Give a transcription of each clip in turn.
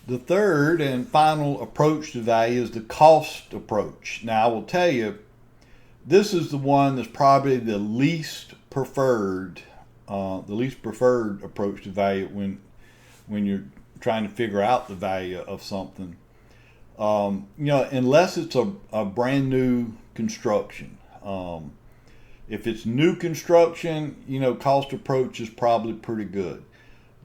The third and final approach to value is the cost approach. Now, I will tell you, this is the one that's probably the least preferred approach to value when you're trying to figure out the value of something. Unless it's a brand new construction. If it's new construction, cost approach is probably pretty good.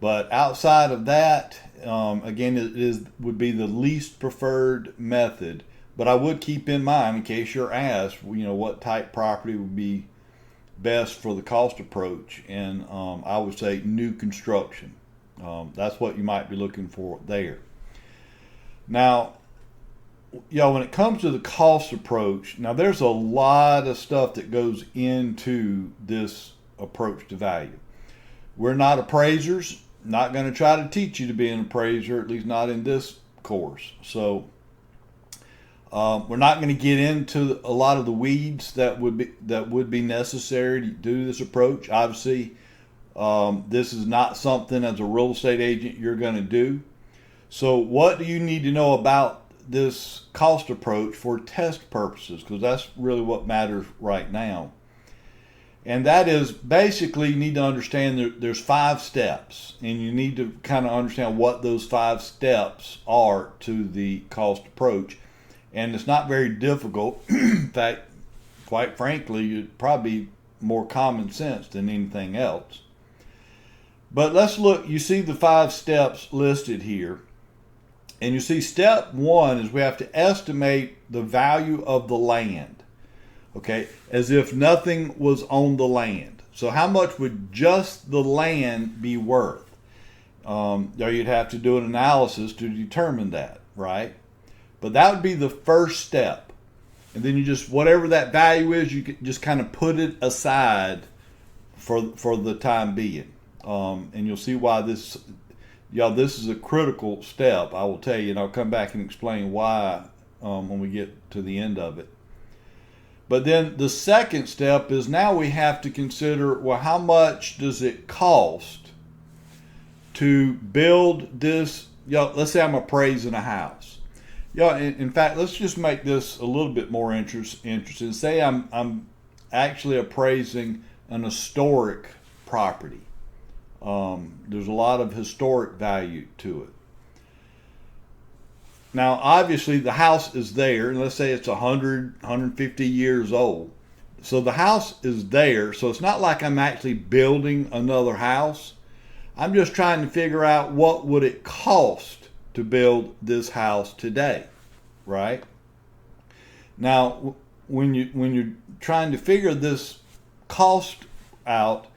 But outside of that, again, would be the least preferred method. But I would keep in mind, in case you're asked, what type property would be best for the cost approach, and I would say new construction. That's what you might be looking for there. Now, when it comes to the cost approach, now there's a lot of stuff that goes into this approach to value. We're not appraisers, not going to try to teach you to be an appraiser, at least not in this course. So we're not going to get into a lot of the weeds that would be necessary to do this approach. Obviously, this is not something as a real estate agent you're going to do. So what do you need to know about this cost approach for test purposes? Because that's really what matters right now. And that is basically you need to understand there's 5 steps, and you need to kind of understand what those 5 steps are to the cost approach. And it's not very difficult. In fact, quite frankly, it's probably more common sense than anything else. But let's look. You see the 5 steps listed here. And you see step 1 is we have to estimate the value of the land. Okay, as if nothing was on the land. So how much would just the land be worth? You'd have to do an analysis to determine that, right? But that would be the first step. And then you just, whatever that value is, you can just kind of put it aside for the time being. And you'll see why this is a critical step, I will tell you, and I'll come back and explain why when we get to the end of it. But then the second step is now we have to consider, well, how much does it cost to build this? Let's say I'm appraising a house. In fact, let's just make this a little bit more interesting. Say I'm actually appraising an historic property. There's a lot of historic value to it. Now, obviously, the house is there, and let's say it's 100, 150 years old. So the house is there, so it's not like I'm actually building another house. I'm just trying to figure out what would it cost to build this house today, right? Now, when you're trying to figure this cost out,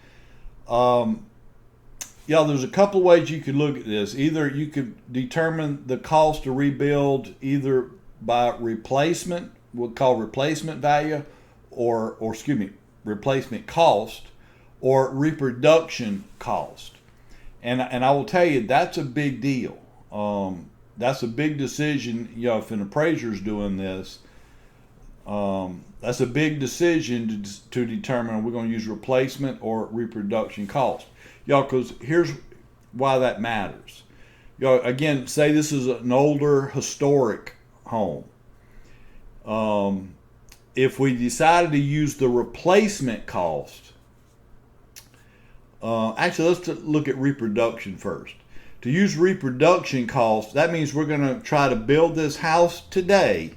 there's a couple of ways you could look at this. Either you could determine the cost to rebuild either by replacement, we'll call replacement value, or replacement cost, or reproduction cost. And I will tell you, that's a big deal. That's a big decision, if an appraiser is doing this. That's a big decision to determine are we going to use replacement or reproduction cost. Because here's why that matters. Again, say this is an older historic home. If we decided to use the replacement cost, actually let's look at reproduction first. To use reproduction cost, that means we're going to try to build this house today,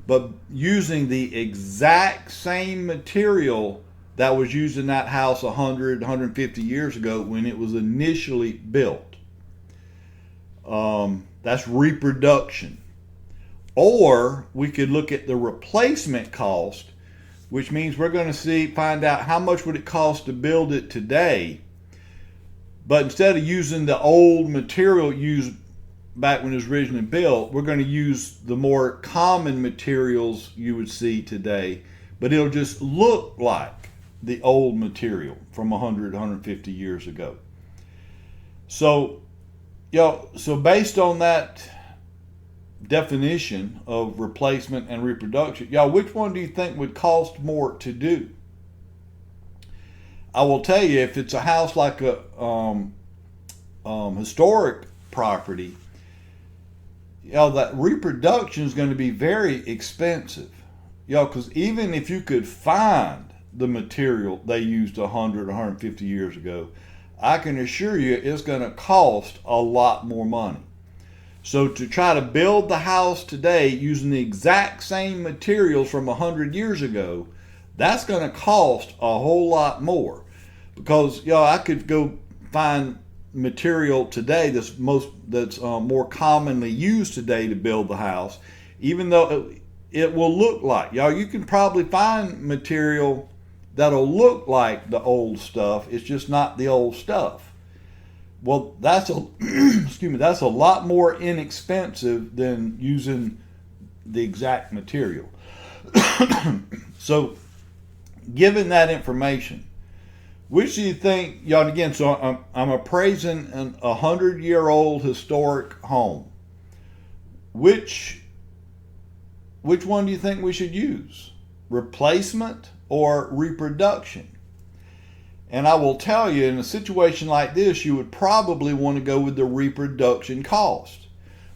but using the exact same material that was used in that house 100, 150 years ago when it was initially built. That's reproduction. Or we could look at the replacement cost, which means we're going to find out how much would it cost to build it today. But instead of using the old material used back when it was originally built, we're going to use the more common materials you would see today, but it'll just look like the old material from 100, 150 years ago. So based on that definition of replacement and reproduction, which one do you think would cost more to do? I will tell you, if it's a house like a historic property, that reproduction is going to be very expensive. Because even if you could find the material they used 100, 150 years ago, I can assure you it's going to cost a lot more money. So to try to build the house today using the exact same materials from 100 years ago, that's going to cost a whole lot more. Because I could go find material today that's more commonly used today to build the house, even though it will look like, you can probably find material that'll look like the old stuff. It's just not the old stuff. Well, that's that's a lot more inexpensive than using the exact material. So, given that information, which do you think, and again, so I'm appraising a 100-year-old historic home. Which one do you think we should use? Replacement or reproduction? And I will tell you, in a situation like this, you would probably want to go with the reproduction cost,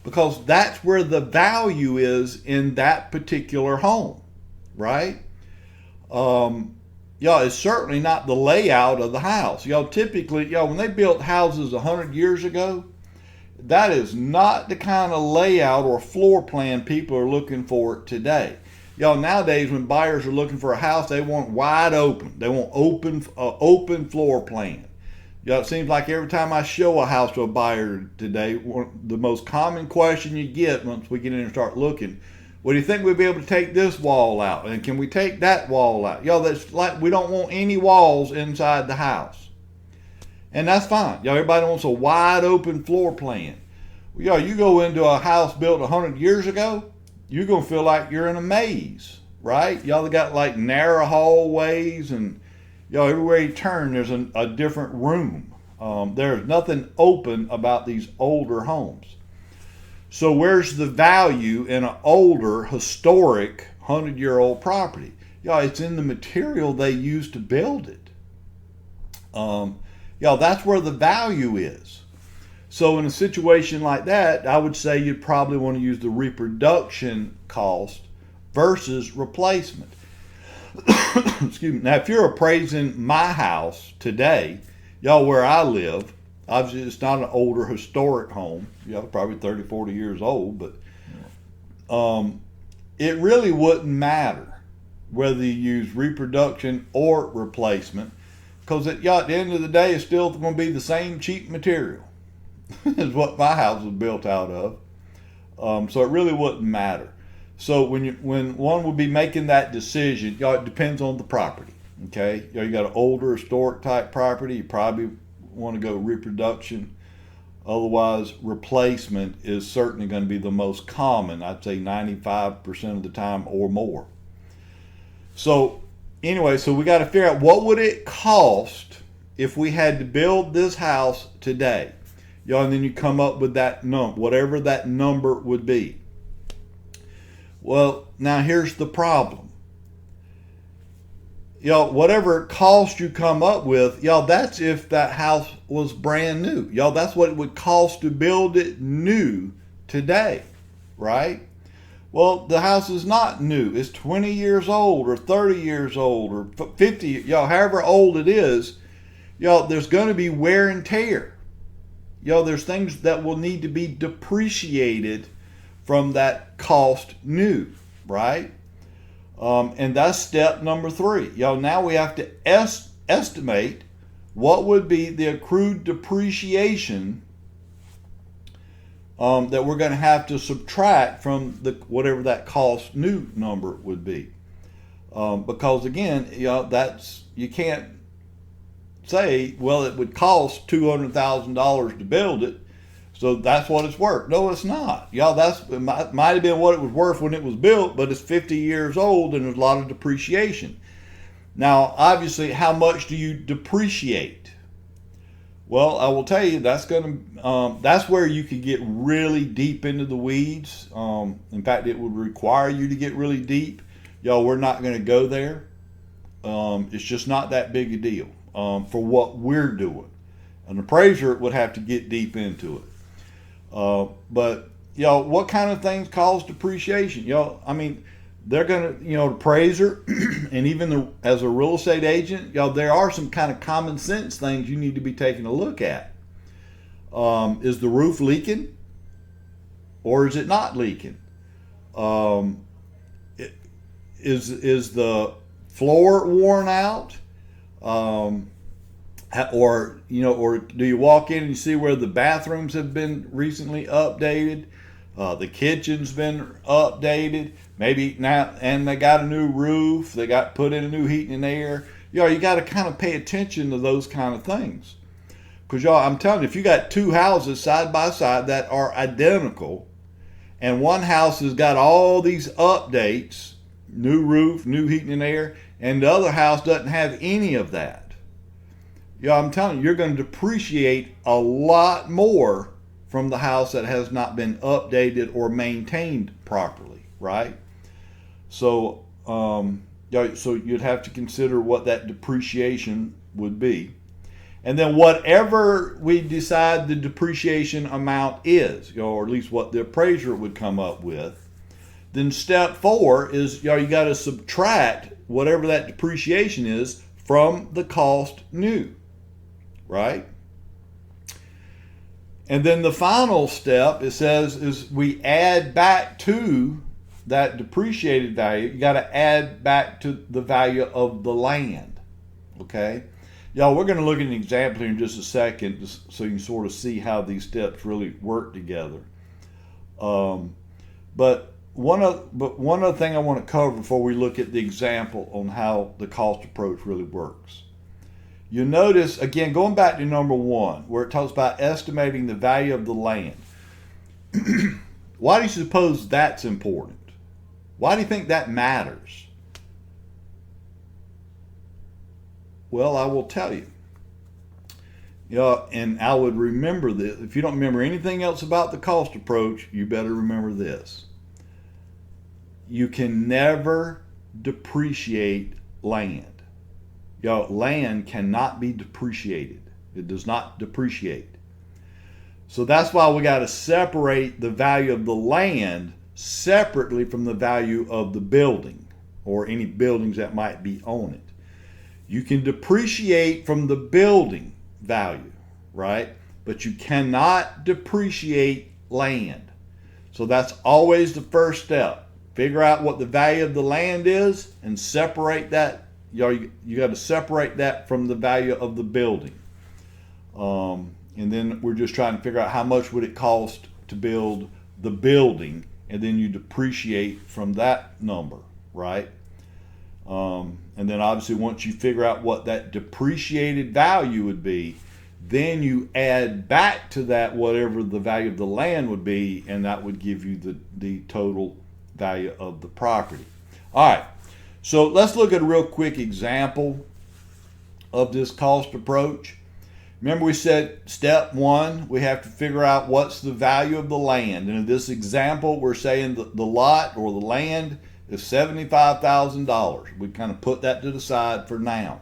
because that's where the value is in that particular home, right? It's certainly not the layout of the house. Typically, when they built houses 100 years ago, that is not the kind of layout or floor plan people are looking for today. Nowadays, when buyers are looking for a house, they want wide open. They want open floor plan. It seems like every time I show a house to a buyer today, the most common question you get once we get in and start looking, well, do you think we'll be able to take this wall out? And can we take that wall out? That's like, we don't want any walls inside the house. And that's fine. Everybody wants a wide open floor plan. You go into a house built 100 years ago, you're going to feel like you're in a maze, right? They got like narrow hallways, and everywhere you turn, there's a different room. There's nothing open about these older homes. So where's the value in an older, historic, 100-year-old property? It's in the material they used to build it. That's where the value is. So in a situation like that, I would say you'd probably want to use the reproduction cost versus replacement. Excuse me. Now, if you're appraising my house today, where I live, obviously it's not an older historic home, probably 30, 40 years old, but it really wouldn't matter whether you use reproduction or replacement, because at the end of the day, it's still going to be the same cheap material is what my house was built out of. So it really wouldn't matter. So when one would be making that decision, it depends on the property. Okay, you got an older historic type property, you probably want to go reproduction. Otherwise, replacement is certainly going to be the most common. I'd say 95% of the time or more. So anyway, so we got to figure out what would it cost if we had to build this house today. And then you come up with that number, whatever that number would be. Well, now here's the problem. Whatever cost you come up with, that's if that house was brand new. That's what it would cost to build it new today, right? Well, the house is not new. It's 20 years old or 30 years old or 50, however old it is, there's going to be wear and tear. There's things that will need to be depreciated from that cost new, right? And that's step number 3. Now we have to estimate what would be the accrued depreciation that we're going to have to subtract from whatever that cost new number would be. Because again, you can't say, well, it would cost $200,000 to build it, so that's what it's worth. No, it's not. It might have been what it was worth when it was built, but it's 50 years old and there's a lot of depreciation. Now, obviously, how much do you depreciate? Well, I will tell you, that's where you could get really deep into the weeds. In fact, it would require you to get really deep. We're not going to go there. It's just not that big a deal for what we're doing. An appraiser would have to get deep into it. But what kind of things cause depreciation? I mean, they're going to, the appraiser and even as a real estate agent, there are some kind of common sense things you need to be taking a look at. Is the roof leaking or is it not leaking? Is the floor worn out? Or do you walk in and you see where the bathrooms have been recently updated? The kitchen's been updated. Maybe now, and they got a new roof. They got put in a new heating and air. You got to kind of pay attention to those kind of things. Because I'm telling you, if you got two houses side by side that are identical, and one house has got all these updates, new roof, new heating and air, and the other house doesn't have any of that, I'm telling you, you're going to depreciate a lot more from the house that has not been updated or maintained properly, right? So, so you'd have to consider what that depreciation would be. And then whatever we decide the depreciation amount is, or at least what the appraiser would come up with, then step 4 is, you got to subtract whatever that depreciation is from the cost new, right? And then the final step, it says, is we add back to that depreciated value. You got to add back to the value of the land, okay? We're going to look at an example here in just a second so you can sort of see how these steps really work together. But one other thing I want to cover before we look at the example on how the cost approach really works. You notice, again, going back to number 1, where it talks about estimating the value of the land. Why do you suppose that's important? Why do you think that matters? Well, I will tell you. And I would remember this. If you don't remember anything else about the cost approach, you better remember this. You can never depreciate land. Land cannot be depreciated. It does not depreciate. So that's why we got to separate the value of the land separately from the value of the building or any buildings that might be on it. You can depreciate from the building value, right? But you cannot depreciate land. So that's always the first step. Figure out what the value of the land is and separate that. You got to separate that from the value of the building. And then we're just trying to figure out how much would it cost to build the building, and then you depreciate from that number, right? And then obviously once you figure out what that depreciated value would be, then you add back to that whatever the value of the land would be, and that would give you the total value of the property. All right, so let's look at a real quick example of this cost approach. Remember we said step 1, we have to figure out what's the value of the land. And in this example, we're saying the lot or the land is $75,000. We kind of put that to the side for now.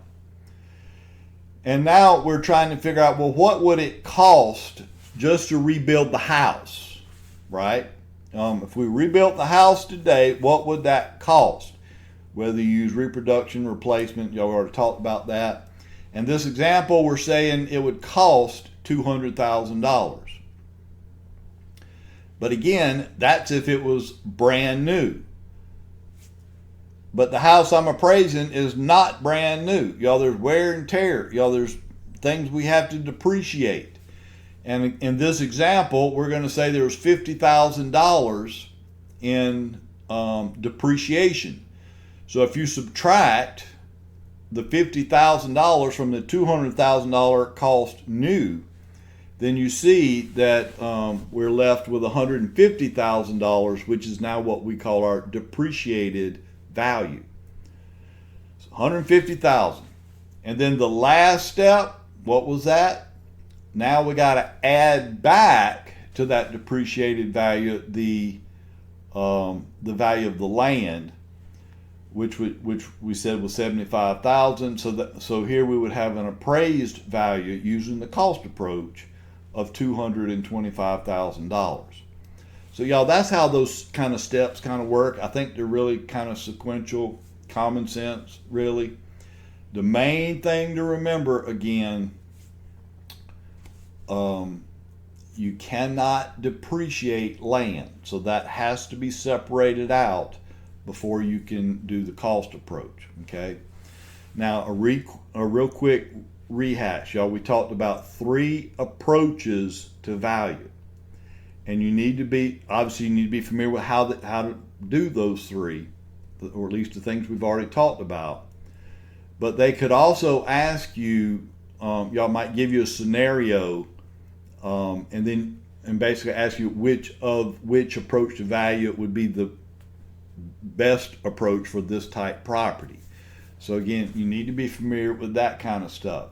And now we're trying to figure out, well, what would it cost just to rebuild the house, right? If we rebuilt the house today, what would that cost? Whether you use reproduction, replacement, y'all already talked about that. In this example, we're saying it would cost $200,000. But again, that's if it was brand new. But the house I'm appraising is not brand new. There's wear and tear. There's things we have to depreciate. And in this example, we're going to say there's $50,000 in depreciation. So if you subtract the $50,000 from the $200,000 cost new, then you see that we're left with $150,000, which is now what we call our depreciated value. So $150,000. And then the last step, what was that? Now we got to add back to that depreciated value the value of the land, which we said was $75,000. So here we would have an appraised value using the cost approach of $225,000. So y'all, that's how those kind of steps kind of work. I think they're really kind of sequential, common sense, really. The main thing to remember again, you cannot depreciate land. So that has to be separated out before you can do the cost approach, okay? Now, a real quick rehash, y'all. We talked about 3 approaches to value. And you need to be, obviously you need to be familiar with how to do those 3, or at least the things we've already talked about. But they could also ask you, y'all might give you a scenario, and basically ask you which approach to value would be the best approach for this type property. So again, you need to be familiar with that kind of stuff.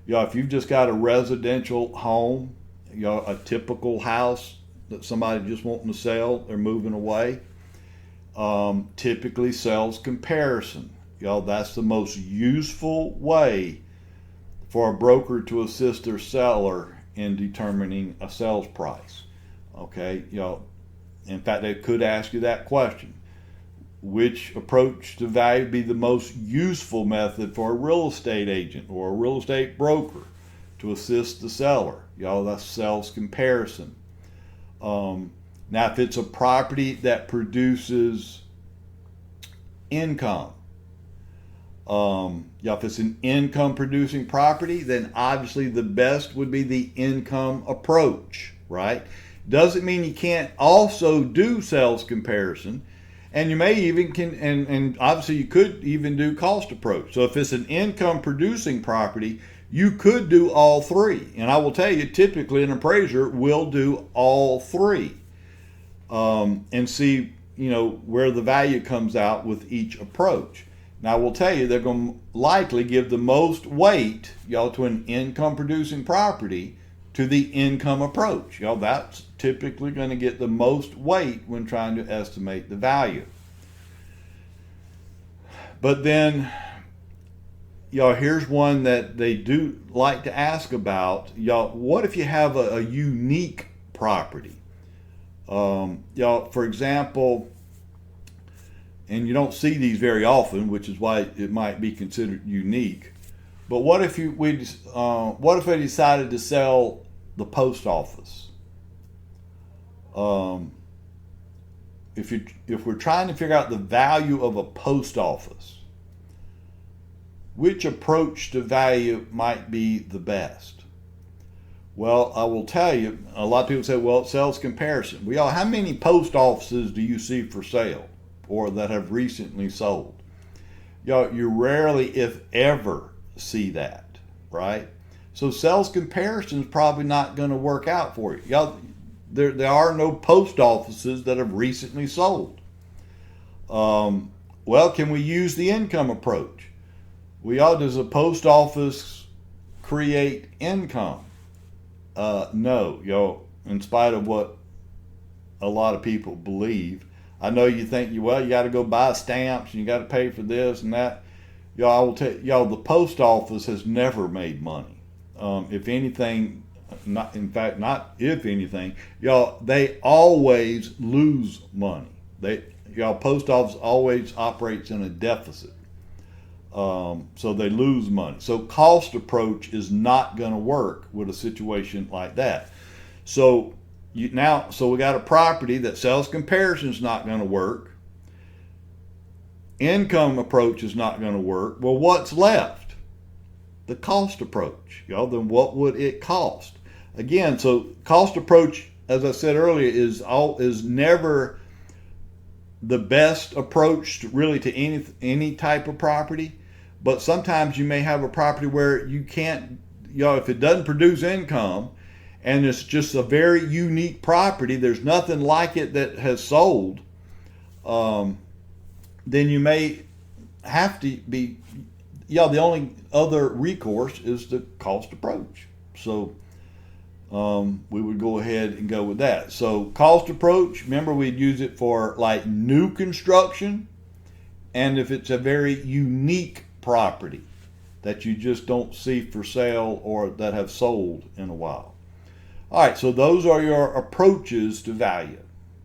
Y'all, if you've just got a residential home, y'all, a typical house that somebody just wanting to sell, they're moving away, typically sales comparison. Y'all, that's the most useful way for a broker to assist their seller in determining a sales price. Okay, y'all, in fact, they could ask you that question. Which approach to value would be the most useful method for a real estate agent or a real estate broker to assist the seller? Y'all, that's sales comparison. Now, if it's a property that produces income, if it's an income producing property, then obviously the best would be the income approach, right? Doesn't mean you can't also do sales comparison, and you may even and obviously you could even do cost approach. So if it's an income producing property, you could do all 3. And I will tell you, typically an appraiser will do all 3, and see, where the value comes out with each approach. Now, I will tell you, they're going to likely give the most weight, y'all, to an income producing property to the income approach. Y'all, that's typically going to get the most weight when trying to estimate the value. But then, y'all, here's one that they do like to ask about. Y'all, what if you have a unique property? Y'all, for example, and you don't see these very often, which is why it might be considered unique. But what if they decided to sell the post office? If we're trying to figure out the value of a post office, which approach to value might be the best? Well, I will tell you, a lot of people say, well, it sells comparison. Well, how many post offices do you see for sale or that have recently sold? Y'all, you rarely, if ever, see that, right? So sales comparison is probably not going to work out for you. Y'all, there are no post offices that have recently sold. Well, can we use the income approach? Does a post office create income? No, y'all, in spite of what a lot of people believe. I know you think, you got to go buy stamps and you got to pay for this and that. Y'all, I will tell y'all, the post office has never made money. If anything, not if anything, y'all, they always lose money. Post office always operates in a deficit. So they lose money. So cost approach is not going to work with a situation like that. So we got a property that sales comparison is not going to work. Income approach is not going to work. Well, what's left? The cost approach. Then what would it cost? Again, so cost approach, as I said earlier, is never the best approach to any type of property. But sometimes you may have a property where you can't, if it doesn't produce income and it's just a very unique property, there's nothing like it that has sold, then you may have to be, the only other recourse is the cost approach. So we would go ahead and go with that. So cost approach, remember, we'd use it for like new construction, and if it's a very unique property that you just don't see for sale or that have sold in a while. All right, so those are your approaches to value.